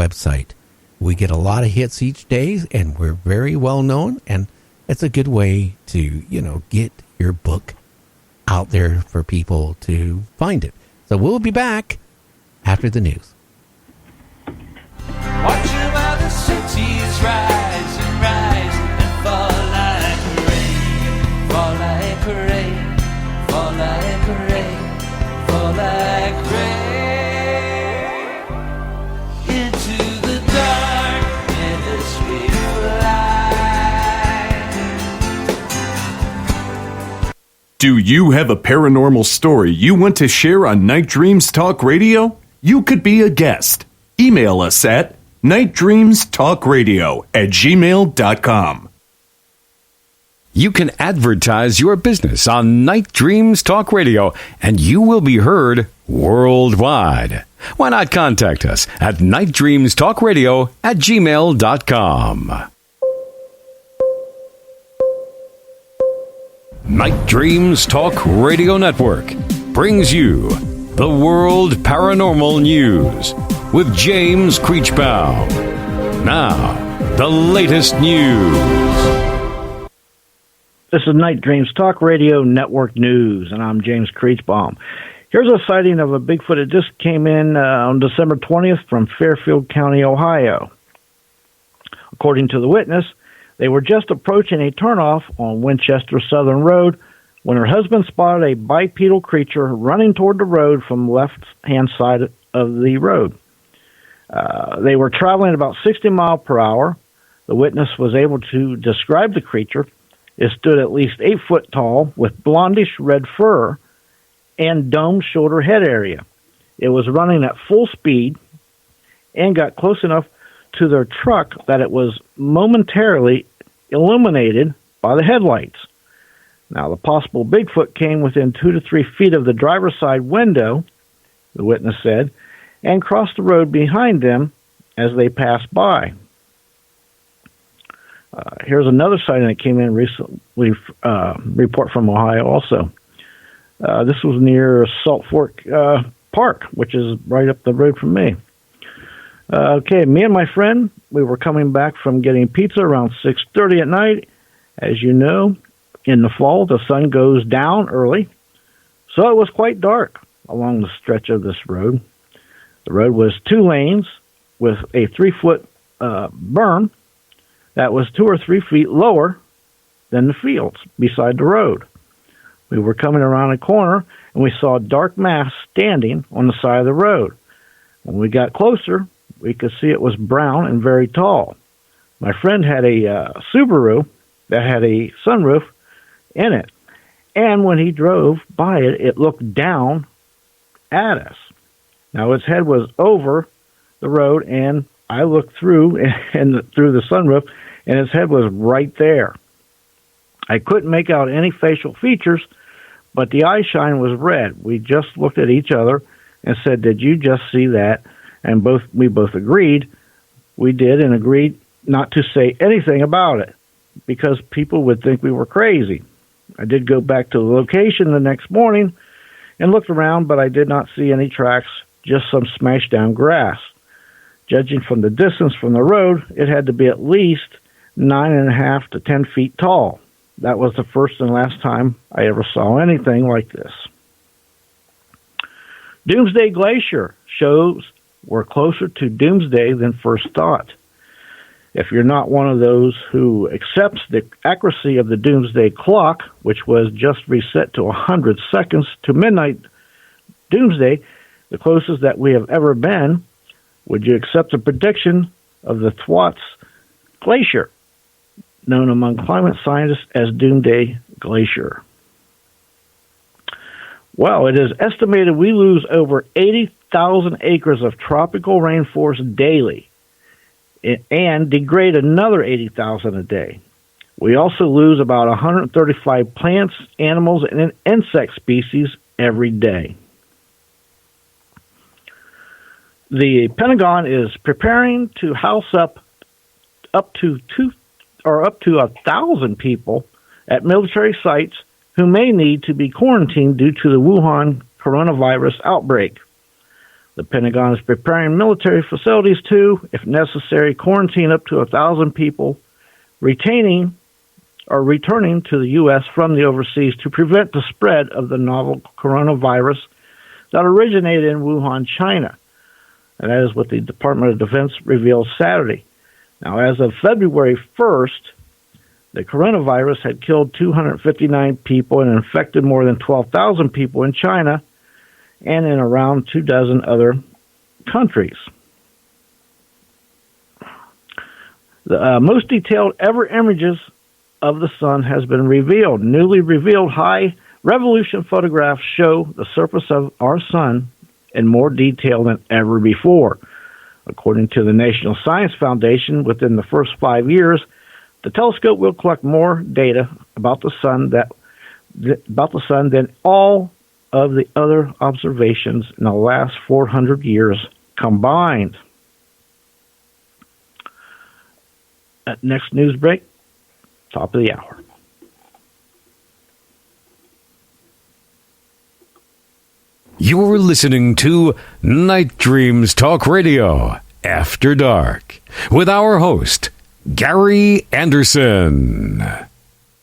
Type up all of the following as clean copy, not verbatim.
website. We get a lot of hits each day, and we're very well known, and it's a good way to, get your book out there for people to find it. So we'll be back after the news. Watching how the cities rise and rise and fall like rain, fall like rain, fall like rain, fall like rain into the darkness we fly. Do you have a paranormal story you want to share on Night Dreams Talk Radio? You could be a guest. Email us at nightdreamstalkradio@gmail.com. You can advertise your business on Night Dreams Talk Radio, and you will be heard worldwide. Why not contact us at nightdreamstalkradio@gmail.com. Night Dreams Talk Radio Network brings you the World Paranormal News with James Creechbaum. Now, the latest news. This is Night Dreams Talk Radio Network News, and I'm James Creechbaum. Here's a sighting of a Bigfoot. It just came in on December 20th from Fairfield County, Ohio. According to the witness, they were just approaching a turnoff on Winchester Southern Road when her husband spotted a bipedal creature running toward the road from the left-hand side of the road. They were traveling about 60 miles per hour. The witness was able to describe the creature. It stood at least 8 foot tall with blondish red fur and domed shoulder head area. It was running at full speed and got close enough to their truck that it was momentarily illuminated by the headlights. Now, the possible Bigfoot came within 2 to 3 feet of the driver's side window, the witness said, and crossed the road behind them as they passed by. Here's another sighting that came in recently, report from Ohio also. This was near Salt Fork Park, which is right up the road from me. Okay, me and my friend, we were coming back from getting pizza around 6:30 at night. As you know, in the fall, the sun goes down early, so it was quite dark along the stretch of this road. The road was 2 lanes with a 3-foot berm that was 2 or 3 feet lower than the fields beside the road. We were coming around a corner, and we saw a dark mass standing on the side of the road. When we got closer, we could see it was brown and very tall. My friend had a Subaru that had a sunroof in it, and when he drove by it, it looked down at us. Now, its head was over the road, and I looked through through the sunroof, and its head was right there. I couldn't make out any facial features, but the eye shine was red. We just looked at each other and said, "Did you just see that?" And we both agreed. We did, and agreed not to say anything about it because people would think we were crazy. I did go back to the location the next morning and looked around, but I did not see any tracks, just some smashed down grass. Judging from the distance from the road, it had to be at least 9.5 to 10 feet tall. That was the first and last time I ever saw anything like this. Doomsday Glacier shows we're closer to doomsday than first thought. If you're not one of those who accepts the accuracy of the doomsday clock, which was just reset to 100 seconds to midnight doomsday, the closest that we have ever been, would you accept the prediction of the Thwaites Glacier, known among climate scientists as Doomsday Glacier? Well, it is estimated we lose over 80,000 acres of tropical rainforest daily and degrade another 80,000 a day. We also lose about 135 plants, animals, and insect species every day. The Pentagon is preparing to house up to 1,000 people at military sites who may need to be quarantined due to the Wuhan coronavirus outbreak. The Pentagon is preparing military facilities to, if necessary, quarantine up to 1,000 people retaining or returning to the U.S. from the overseas to prevent the spread of the novel coronavirus that originated in Wuhan, China. And that is what the Department of Defense revealed Saturday. Now, as of February 1st, the coronavirus had killed 259 people and infected more than 12,000 people in China and in around 24 other countries. The most detailed ever images of the sun has been revealed. Newly revealed high resolution photographs show the surface of our sun in more detail than ever before. According to the National Science Foundation, within the first 5 years, the telescope will collect more data about the sun than all of the other observations in the last 400 years combined. Next news break, top of the hour. You're listening to Night Dreams Talk Radio After Dark with our host, Gary Anderson.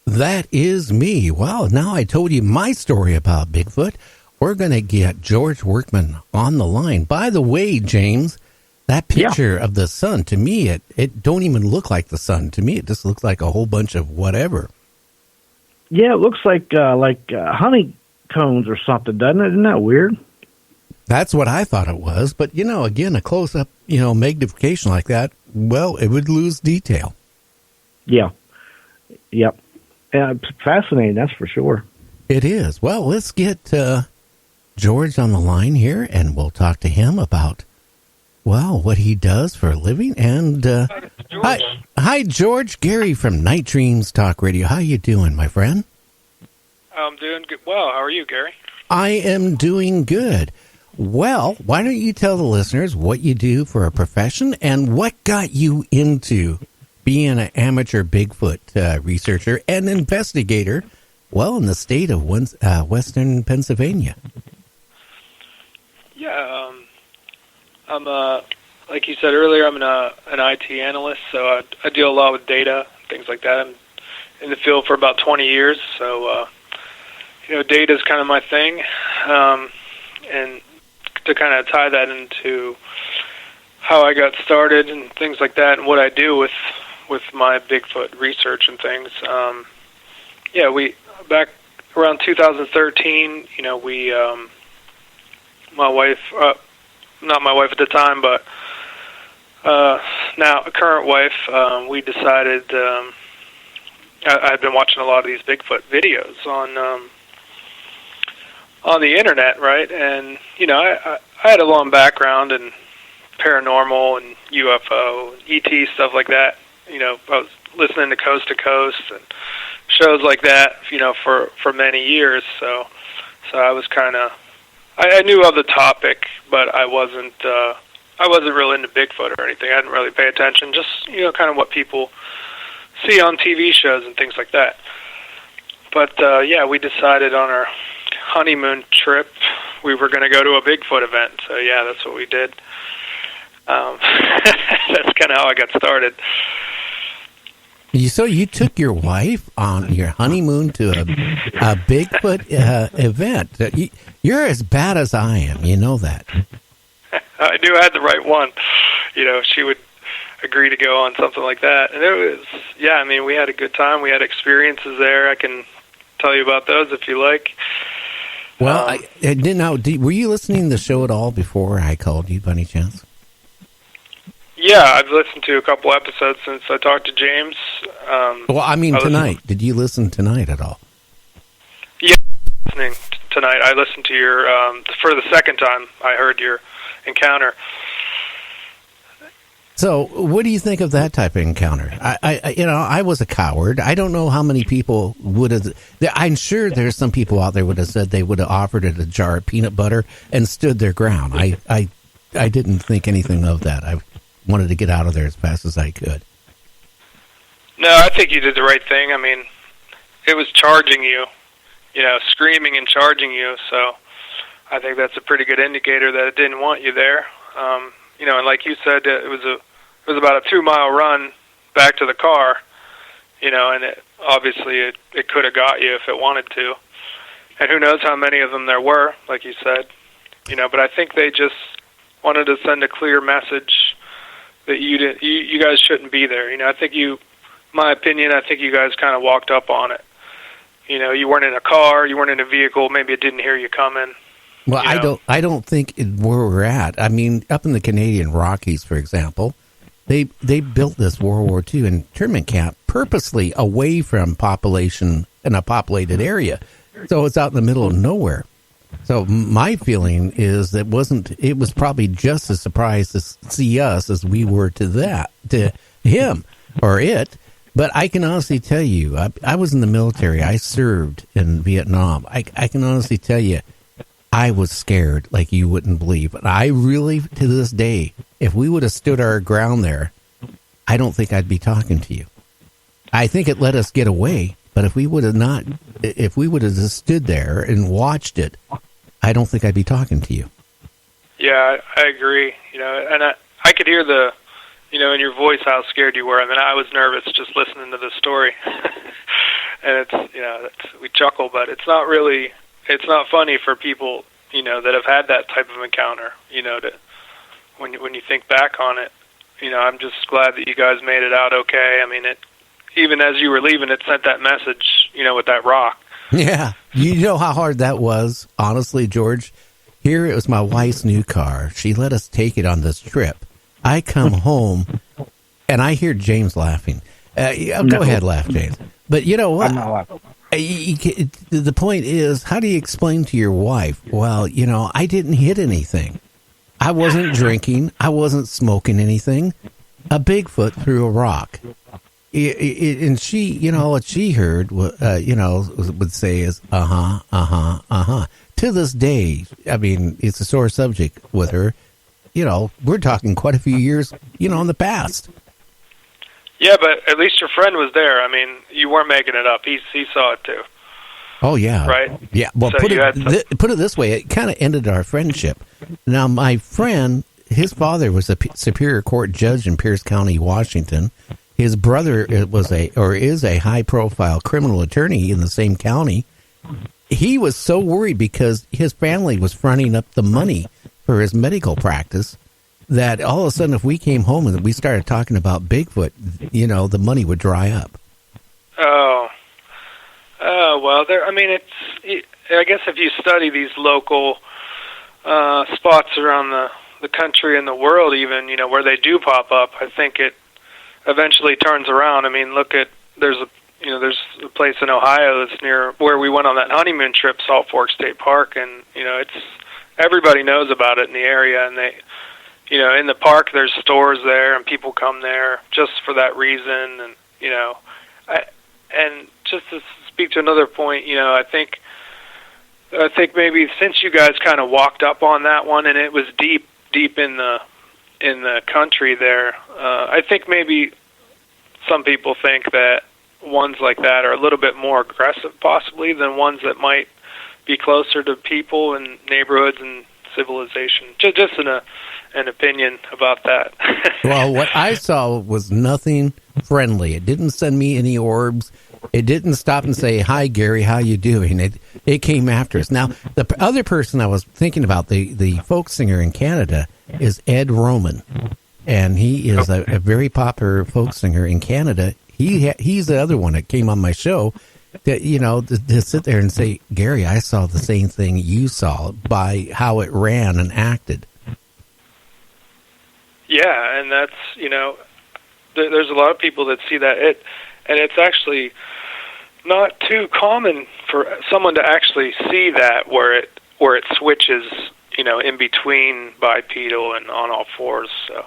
That is me. Well, now I told you my story about Bigfoot. We're going to get George Workman on the line. By the way, James, that picture of the sun, to me, it don't even look like the sun. To me, it just looks like a whole bunch of whatever. Yeah, it looks like honeycombs or something, doesn't it? Isn't that weird? That's what I thought it was. But, again, a close-up, magnification like that, well, it would lose detail. Yeah. Yep. Yeah, it's fascinating, that's for sure. It is. Well, let's get George on the line here, and we'll talk to him about, well, what he does for a living. And hi, George. Gary from Night Dreams Talk Radio. How you doing, my friend? I'm doing good. Well, how are you, Gary? I am doing good. Well, why don't you tell the listeners what you do for a profession and what got you into being an amateur Bigfoot researcher and investigator, well, in the state of Western Pennsylvania? Yeah, I'm like you said earlier, I'm an IT analyst, so I deal a lot with data, things like that. I'm in the field for about 20 years, so data is kind of my thing, and to kind of tie that into how I got started and things like that, and what I do with my Bigfoot research and things. We back around 2013, my wife, not my wife at the time, but now a current wife, we decided I had been watching a lot of these Bigfoot videos on the internet, right? And I had a long background in paranormal and UFO, ET stuff like that. I was listening to Coast and shows like that, for many years. So I was kind of, I knew of the topic, but I wasn't real into Bigfoot or anything. I didn't really pay attention. Just kind of what people see on TV shows and things like that. But we decided on our honeymoon trip we were going to go to a Bigfoot event. So that's what we did. That's kind of how I got started. So you took your wife on your honeymoon to a Bigfoot event. You're as bad as I am. You know that. I knew I had the right one. She would agree to go on something like that. And it was, we had a good time. We had experiences there. I can tell you about those if you like. Well, I didn't know. Were you listening to the show at all before I called you, by any chance? Yeah, I've listened to a couple episodes since I talked to James. Tonight. Did you listen tonight at all? Yeah, listening tonight. I listened to your, for the second time, I heard your encounter. So, what do you think of that type of encounter? I was a coward. I don't know how many people would have. I'm sure there's some people out there would have said they would have offered it a jar of peanut butter and stood their ground. I didn't think anything of that. I wanted to get out of there as fast as I could. No, I think you did the right thing. I mean, it was charging you, screaming and charging you. So I think that's a pretty good indicator that it didn't want you there. And like you said, it was about a 2-mile run back to the car, and obviously it could have got you if it wanted to. And who knows how many of them there were, like you said, but I think they just wanted to send a clear message that you guys shouldn't be there. I think my opinion, I think you guys kind of walked up on it. You weren't in a car, you weren't in a vehicle, maybe it didn't hear you coming. Well, I don't think where we're at. I mean, up in the Canadian Rockies, for example, they built this World War II internment camp purposely away from population in a populated area. So it's out in the middle of nowhere. So my feeling is that it was probably just as surprised to see us as we were to him or it. But I can honestly tell you, I was in the military. I served in Vietnam. I can honestly tell you, I was scared like you wouldn't believe. And I really, to this day, if we would have stood our ground there, I don't think I'd be talking to you. I think it let us get away. But if we would have just stood there and watched it, I don't think I'd be talking to you. Yeah, I agree. And I could hear in your voice how scared you were. I mean, I was nervous just listening to the story. And we chuckle, but it's not funny for people, that have had that type of encounter, when you think back on it. I'm just glad that you guys made it out okay. I mean, even as you were leaving, it sent that message, with that rock. Yeah. You know how hard that was, honestly, George? Here it was my wife's new car. She let us take it on this trip. I come home, and I hear James laughing. Go ahead, laugh, James. But you know what? I'm not laughing. The point is, how do you explain to your wife, well, I didn't hit anything. I wasn't drinking. I wasn't smoking anything. A Bigfoot threw a rock. And she, what she heard, would say is, To this day, I mean, it's a sore subject with her. We're talking quite a few years, in the past. Yeah, but at least your friend was there. I mean, you weren't making it up. He saw it too. Oh, yeah. Right? Yeah. Well, So put it this way. It kind of ended our friendship. Now, my friend, his father was a Superior Court judge in Pierce County, Washington. His brother is a high-profile criminal attorney in the same county. He was so worried because his family was fronting up the money for his medical practice that all of a sudden, if we came home and we started talking about Bigfoot, the money would dry up. Oh, well, I guess if you study these local spots around the country and the world, even, where they do pop up, I think it eventually turns around. I mean, there's a place in Ohio that's near where we went on that honeymoon trip, Salt Fork State Park, and, everybody knows about it in the area, and they, in the park, there's stores there, and people come there just for that reason. And, and just to speak to another point, I think maybe since you guys kind of walked up on that one, and it was deep in the country there, I think maybe some people think that ones like that are a little bit more aggressive, possibly, than ones that might be closer to people and neighborhoods and civilization. Just an opinion about that. Well, what I saw was nothing friendly. It didn't send me any orbs. It didn't stop and say, "Hi, Gary, how you doing?" It came after us. Now, the other person I was thinking about, the folk singer in Canada, is Ed Roman, and he is a very popular folk singer in Canada. He's the other one that came on my show that, to sit there and say, "Gary, I saw the same thing you saw by how it ran and acted." Yeah, and that's, there's a lot of people that see that. And it's actually not too common for someone to actually see that where it switches, in between bipedal and on all fours. So,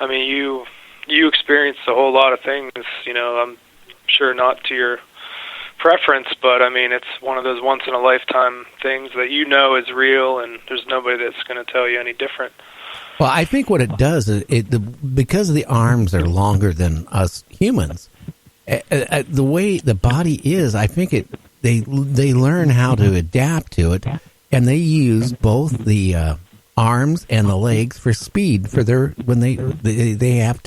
I mean, you experienced a whole lot of things, I'm sure not to your preference, but I mean, it's one of those once in a lifetime things that is real, and there's nobody that's going to tell you any different. Well, I think what it does is because the arms are longer than us humans, the way the body is, I think they learn how to adapt to it, and they use both the arms and the legs for speed for their when they have